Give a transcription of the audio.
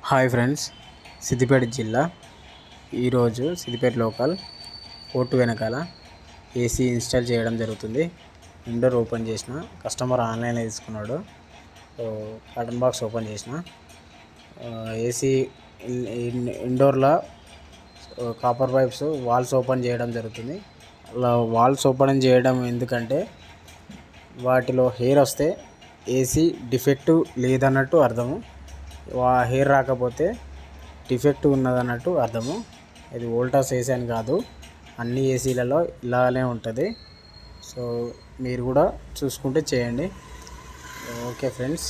Hi friends, Siddipet జిల్లా. ఈరోజు Siddipet local court వెనకాల ఏసీ ఇన్స్టాల్ చేయడం జరుగుతుంది. ఇండోర్ ఓపెన్ చేసిన, కస్టమర్ ఆన్లైన్లో తీసుకున్నాడు. కాటన్ బాక్స్ ఓపెన్ చేసిన, ఏసీ ఇండోర్లో కాపర్ పైప్స్ వాల్స్ ఓపెన్ చేయడం జరుగుతుంది. అలా వాల్స్ ఓపెన్ చేయడం ఎందుకంటే వాటిలో హెయిర్ వస్తే ఏసీ డిఫెక్టివ్ లేదన్నట్టు అర్థము. హెయిర్ రాకపోతే డిఫెక్ట్ ఉన్నదన్నట్టు అర్థము. ఇది వోల్టాస్ ఏసీ అని కాదు, అన్ని ఏసీలలో ఇలానే ఉంటుంది. సో మీరు కూడా చూసుకుంటే చేయండి. Okay friends.